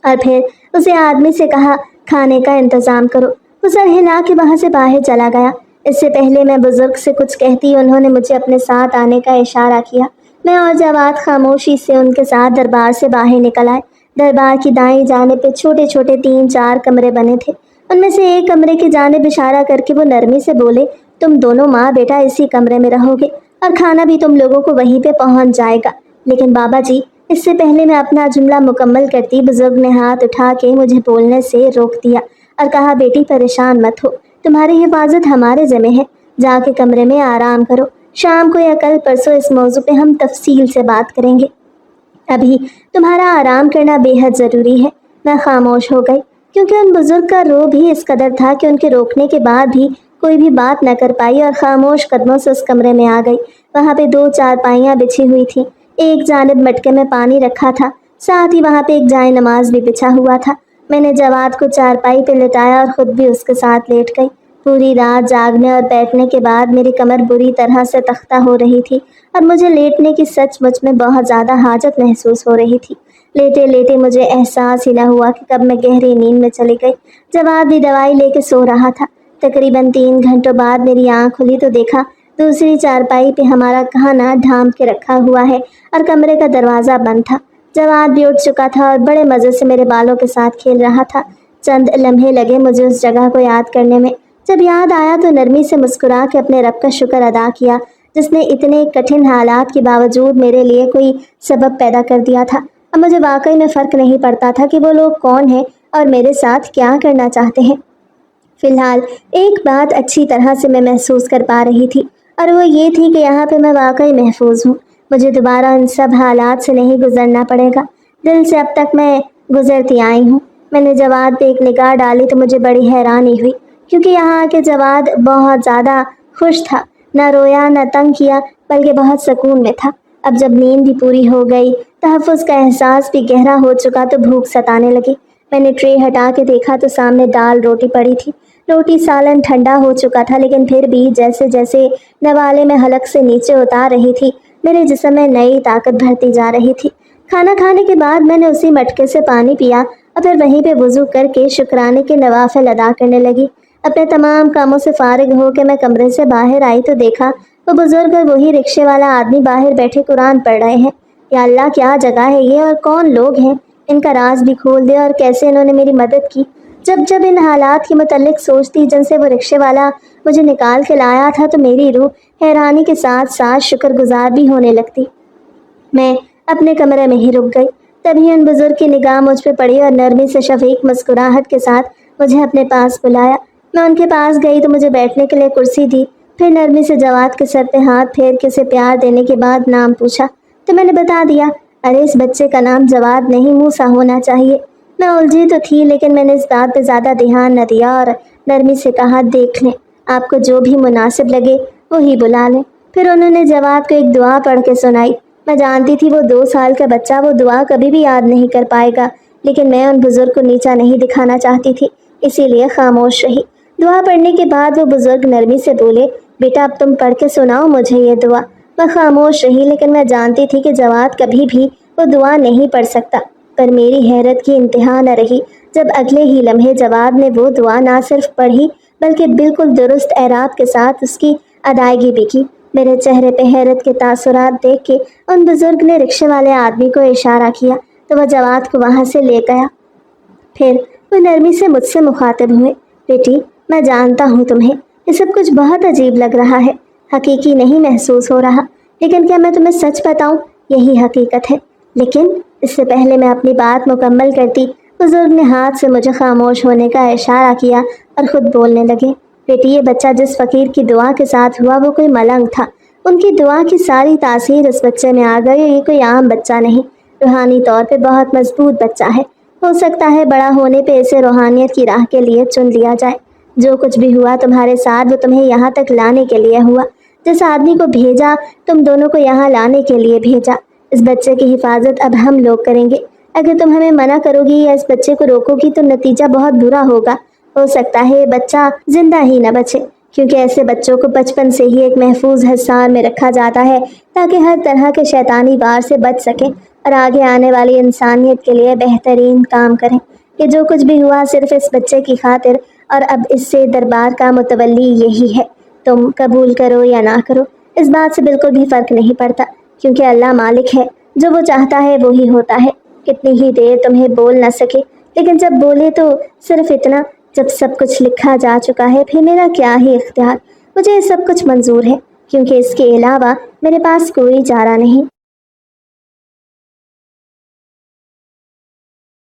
اور پھر اسے آدمی سے کہا کھانے کا انتظام کرو۔ وہ سر ہلا کے وہاں سے باہر چلا گیا۔ اس سے پہلے میں بزرگ سے کچھ کہتی انہوں نے مجھے اپنے ساتھ آنے کا اشارہ کیا۔ میں اور جواد خاموشی سے ان کے ساتھ دربار سے باہر نکل آئے۔ دربار کی دائیں جانب پہ چھوٹے چھوٹے 3-4 کمرے بنے تھے۔ ان میں سے ایک کمرے کی جانب اشارہ کر کے وہ نرمی سے بولے تم دونوں ماں بیٹا اسی کمرے میں رہو گے اور کھانا بھی تم لوگوں کو وہیں پہ پہنچ جائے گا۔ لیکن بابا جی، اس سے پہلے میں اپنا جملہ مکمل کرتی بزرگ نے ہاتھ اٹھا کے مجھے بولنے سے روک دیا اور کہا بیٹی پریشان مت ہو، تمہاری حفاظت ہمارے ذمہ ہے، جا کے کمرے میں آرام کرو، شام کو یا کل پرسوں اس موضوع پہ ہم تفصیل سے بات کریں گے، ابھی تمہارا آرام کرنا بے حد ضروری ہے۔ میں خاموش ہو گئی کیونکہ ان بزرگ کا روب ہی اس قدر تھا کہ ان کے روکنے کے بعد بھی کوئی بھی بات نہ کر پائی اور خاموش قدموں سے اس کمرے میں آ گئی۔ وہاں پہ 2 چارپائیاں بچھی ہوئی تھیں، ایک جانب مٹکے میں پانی رکھا تھا، ساتھ ہی وہاں پہ ایک جائے نماز بھی بچھا ہوا تھا۔ میں نے جواد کو چارپائی پہ لٹایا اور خود بھی اس کے ساتھ لیٹ گئی۔ پوری رات جاگنے اور بیٹھنے کے بعد میری کمر بری طرح سے تختہ ہو رہی تھی اور مجھے لیٹنے کی سچ مچ میں بہت زیادہ حاجت محسوس ہو رہی تھی۔ لیٹے لیٹے مجھے احساس ہی نہ ہوا کہ کب میں گہری نیند میں چلی گئی۔ جواد بھی دوائی لے کے سو رہا تھا۔ تقریباً 3 گھنٹوں بعد میری آنکھ کھلی تو دیکھا دوسری چارپائی پہ ہمارا کھانا ڈھانپ کے رکھا ہوا ہے اور کمرے کا دروازہ بند تھا۔ جواد بھی اٹھ چکا تھا اور بڑے مزے سے میرے بالوں کے ساتھ کھیل رہا تھا۔ چند لمحے لگے مجھے اس جگہ کو یاد کرنے میں۔ جب یاد آیا تو نرمی سے مسکرا کے اپنے رب کا شکر ادا کیا جس نے اتنے کٹھن حالات کے باوجود میرے لیے کوئی سبب پیدا کر دیا تھا۔ اب مجھے واقعی میں فرق نہیں پڑتا تھا کہ وہ لوگ کون ہیں اور میرے ساتھ کیا کرنا چاہتے ہیں۔ فی الحال ایک بات اچھی طرح سے میں محسوس کر پا رہی تھی اور وہ یہ تھی کہ یہاں پہ میں واقعی محفوظ ہوں۔ مجھے دوبارہ ان سب حالات سے نہیں گزرنا پڑے گا۔ دل سے اب تک میں گزرتی آئی ہوں۔ میں نے جواد پہ ایک نگاہ ڈالی تو مجھے بڑی حیرانی ہوئی کیونکہ یہاں آ کے جواد بہت زیادہ خوش تھا، نہ رویا نہ تنگ کیا بلکہ بہت سکون میں تھا۔ اب جب نیند بھی پوری ہو گئی، تحفظ کا احساس بھی گہرا ہو چکا تو بھوک ستانے لگی۔ میں نے ٹرے ہٹا کے دیکھا تو سامنے دال روٹی پڑی تھی۔ روٹی سالن ٹھنڈا ہو چکا تھا لیکن پھر بھی جیسے جیسے نوالے میں حلق سے نیچے اتار رہی تھی میرے جسم میں نئی طاقت بھرتی جا رہی تھی۔ کھانا کھانے کے بعد میں نے اسی مٹکے سے پانی پیا اور پھر وہیں پہ وضو کر کے شکرانے کے نوافل ادا کرنے لگی۔ اپنے تمام کاموں سے فارغ ہو کے میں کمرے سے باہر آئی تو دیکھا وہ بزرگ اور وہی رکشے والا آدمی باہر بیٹھے قرآن پڑھ رہے ہیں۔ یا اللہ، کیا جگہ ہے یہ اور کون لوگ ہیں؟ ان کا راز بھی کھول دے اور کیسے انہوں نے میری مدد کی۔ جب جب ان حالات کے متعلق سوچتی جن سے وہ رکشے والا مجھے نکال کے لایا تھا تو میری روح حیرانی کے ساتھ ساتھ شکر گزار بھی ہونے لگتی۔ میں اپنے کمرے میں ہی رک گئی۔ تبھی ان بزرگ کی نگاہ مجھ پہ پڑی اور نرمی سے شفیق مسکراہٹ کے ساتھ مجھے اپنے پاس بلایا۔ میں ان کے پاس گئی تو مجھے بیٹھنے کے لیے کرسی دی، پھر نرمی سے جواد کے سر پہ ہاتھ پھیر کے اسے پیار دینے کے بعد نام پوچھا تو میں نے بتا دیا۔ ارے اس بچے کا نام جواد نہیں موسیٰ ہونا چاہیے۔ میں الجھی تو تھی لیکن میں نے اس بات پہ زیادہ دھیان نہ دیا اور نرمی سے کہا دیکھ لیں، آپ کو جو بھی مناسب لگے وہی بلا لیں۔ پھر انہوں نے جواد کو ایک دعا پڑھ کے سنائی۔ میں جانتی تھی وہ 2 سال کا بچہ وہ دعا کبھی بھی یاد نہیں کر پائے گا، لیکن میں ان بزرگ کو نیچا نہیں دکھانا چاہتی تھی، اسی لیے خاموش رہی۔ دعا پڑھنے کے بعد وہ بزرگ نرمی سے بولے بیٹا اب تم پڑھ کے سناؤ مجھے یہ دعا۔ میں خاموش رہی لیکن میں جانتی تھی کہ جواد کبھی بھی وہ دعا نہیں پڑھ سکتا، پر میری حیرت کی انتہا نہ رہی جب اگلے ہی لمحے جواد نے وہ دعا نہ صرف پڑھی بلکہ بالکل درست اعراب کے ساتھ اس کی ادائیگی بھی کی۔ میرے چہرے پہ حیرت کے تاثرات دیکھ کے ان بزرگ نے رکشے والے آدمی کو اشارہ کیا تو وہ جواد کو وہاں سے لے گیا۔ پھر وہ نرمی سے مجھ سے مخاطب ہوئے، بیٹی میں جانتا ہوں تمہیں یہ سب کچھ بہت عجیب لگ رہا ہے، حقیقی نہیں محسوس ہو رہا، لیکن کیا میں تمہیں سچ بتاؤں یہی حقیقت ہے۔ لیکن اس سے پہلے میں اپنی بات مکمل کرتی بزرگ نے ہاتھ سے مجھے خاموش ہونے کا اشارہ کیا اور خود بولنے لگے، بیٹی یہ بچہ جس فقیر کی دعا کے ساتھ ہوا وہ کوئی ملنگ تھا، ان کی دعا کی ساری تاثیر اس بچے میں آ گئی۔ یہ کوئی عام بچہ نہیں، روحانی طور پہ بہت مضبوط بچہ ہے، ہو سکتا ہے بڑا ہونے پہ اسے روحانیت کی راہ کے لیے چن لیا جائے۔ جو کچھ بھی ہوا تمہارے ساتھ وہ تمہیں یہاں تک لانے کے لیے ہوا، جس آدمی کو بھیجا تم دونوں کو یہاں لانے کے لیے بھیجا۔ اس بچے کی حفاظت اب ہم لوگ کریں گے، اگر تم ہمیں منع کرو گی یا اس بچے کو روکو گی تو نتیجہ بہت برا ہوگا، ہو سکتا ہے یہ بچہ زندہ ہی نہ بچے، کیونکہ ایسے بچوں کو بچپن سے ہی ایک محفوظ حصار میں رکھا جاتا ہے تاکہ ہر طرح کے شیطانی وار سے بچ سکیں اور آگے آنے والی انسانیت کے لیے بہترین کام کریں۔ یہ جو کچھ بھی ہوا صرف اس بچے کی خاطر، اور اب اس سے دربار کا متولی یہی ہے، تم قبول کرو یا نہ کرو اس بات سے بالکل بھی فرق نہیں پڑتا، کیونکہ اللہ مالک ہے، جو وہ چاہتا ہے وہی ہوتا ہے۔ کتنی ہی دیر تمہیں بول نہ سکے، لیکن جب بولے تو صرف اتنا، جب سب کچھ لکھا جا چکا ہے پھر میرا کیا ہی اختیار، مجھے سب کچھ منظور ہے، کیونکہ اس کے علاوہ میرے پاس کوئی چارہ نہیں۔